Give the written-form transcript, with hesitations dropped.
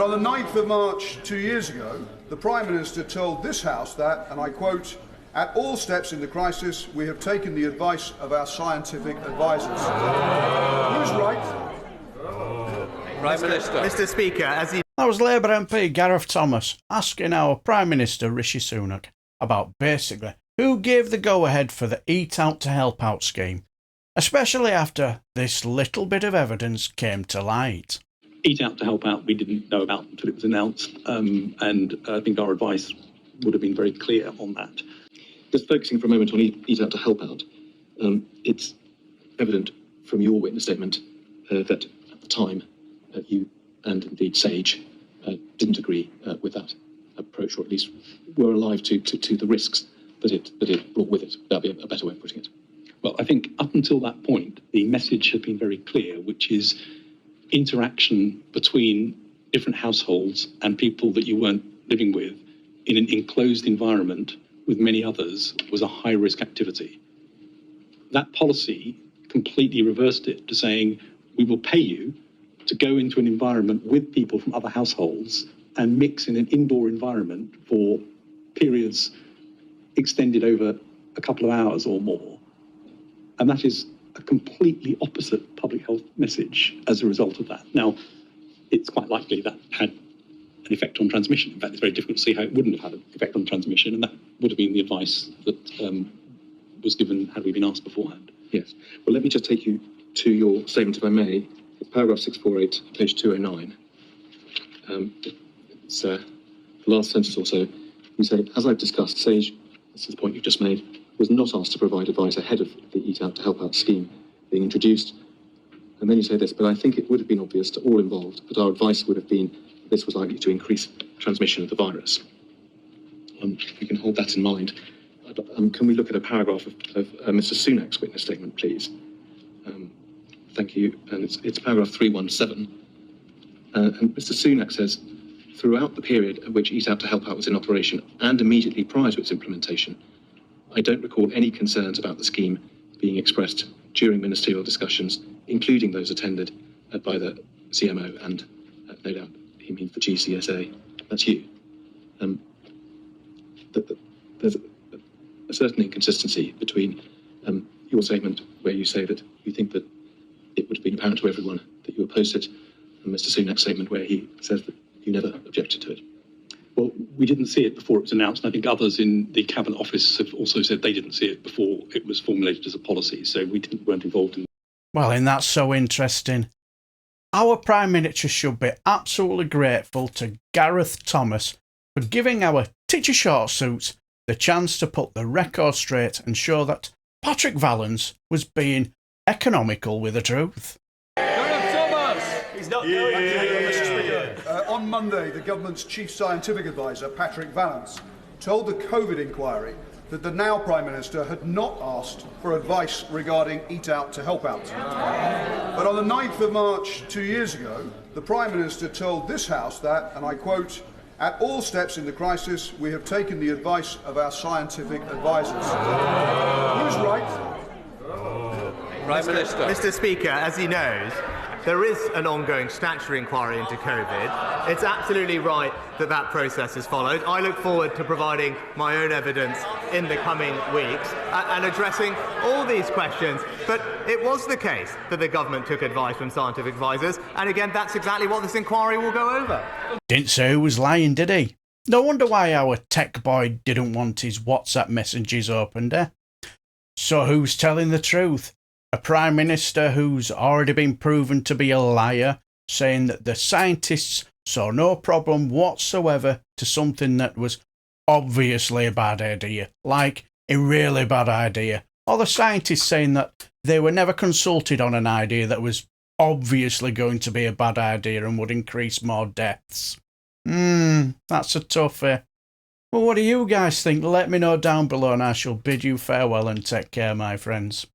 But on the 9th of March 2 years ago, the Prime Minister told this House that, and I quote, "At all steps in the crisis, we have taken the advice of our scientific advisers." Who's right? Prime Minister. Mr. Speaker, That was Labour MP Gareth Thomas asking our Prime Minister Rishi Sunak about basically who gave the go-ahead for the Eat Out to Help Out scheme, especially after this little bit of evidence came to light. Eat Out to Help Out we didn't know about until it was announced, and I think our advice would have been very clear on that. Just focusing for a moment on Eat Out to Help Out, it's evident from your witness statement that at the time you and indeed Sage didn't agree with that approach, or at least were alive to the risks that it brought with it. That'd be a better way of putting it. Well, I think up until that point, the message had been very clear, which is interaction between different households and people that you weren't living with in an enclosed environment with many others was a high-risk activity. That policy completely reversed it to saying, we will pay you to go into an environment with people from other households and mix in an indoor environment for periods extended over a couple of hours or more. And that is a completely opposite public health message as a result of that. Now, it's quite likely that had an effect on transmission. In fact, it's very difficult to see how it wouldn't have had an effect on transmission, and that would have been the advice that was given had we been asked beforehand. Yes. Well, let me just take you to your statement, if I may. It's paragraph 648, page 209. It's the last sentence or so. You say, as I've discussed, Sage, this is the point you've just made, was not asked to provide advice ahead of the Eat Out to Help Out scheme being introduced. And then you say this, but I think it would have been obvious to all involved that our advice would have been this was likely to increase transmission of the virus. If we can hold that in mind. Can we look at a paragraph of Mr. Sunak's witness statement, please? Thank you. And it's paragraph 317. And Mr. Sunak says, throughout the period at which Eat Out to Help Out was in operation and immediately prior to its implementation, I don't recall any concerns about the scheme being expressed during ministerial discussions, including those attended by the CMO and no doubt he means the GCSA. That's you. There's a certain inconsistency between your statement where you say that you think that it would have been apparent to everyone that you opposed it, and Mr. Sunak's statement where he says that you never objected to it. Well, we didn't see it before it was announced, and I think others in the Cabinet Office have also said they didn't see it before it was formulated as a policy, so weren't involved in. Well, and that's so interesting. Our Prime Minister should be absolutely grateful to Gareth Thomas for giving our Titchy short suits the chance to put the record straight and show that Patrick Vallance was being economical with the truth. Gareth Thomas! he's not going to. On Monday, the government's chief scientific advisor, Patrick Vallance, told the COVID inquiry that the now Prime Minister had not asked for advice regarding Eat Out to Help Out. But on the 9th of March 2 years ago, the Prime Minister told this House that, and I quote, "At all steps in the crisis, we have taken the advice of our scientific advisers." Who's right? Prime Minister. Mr. Speaker, as he knows, there is an ongoing statutory inquiry into COVID. It's absolutely right that that process is followed. I look forward to providing my own evidence in the coming weeks and addressing all these questions. But it was the case that the government took advice from scientific advisers, and again, that's exactly what this inquiry will go over. Didn't say who was lying, did he? No wonder why our tech boy didn't want his WhatsApp messages opened, eh? So who's telling the truth? A Prime Minister who's already been proven to be a liar, saying that the scientists saw no problem whatsoever to something that was obviously a bad idea, like a really bad idea, or the scientists saying that they were never consulted on an idea that was obviously going to be a bad idea and would increase more deaths. That's a toughie. Well, what do you guys think? Let me know down below and I shall bid you farewell and take care, my friends.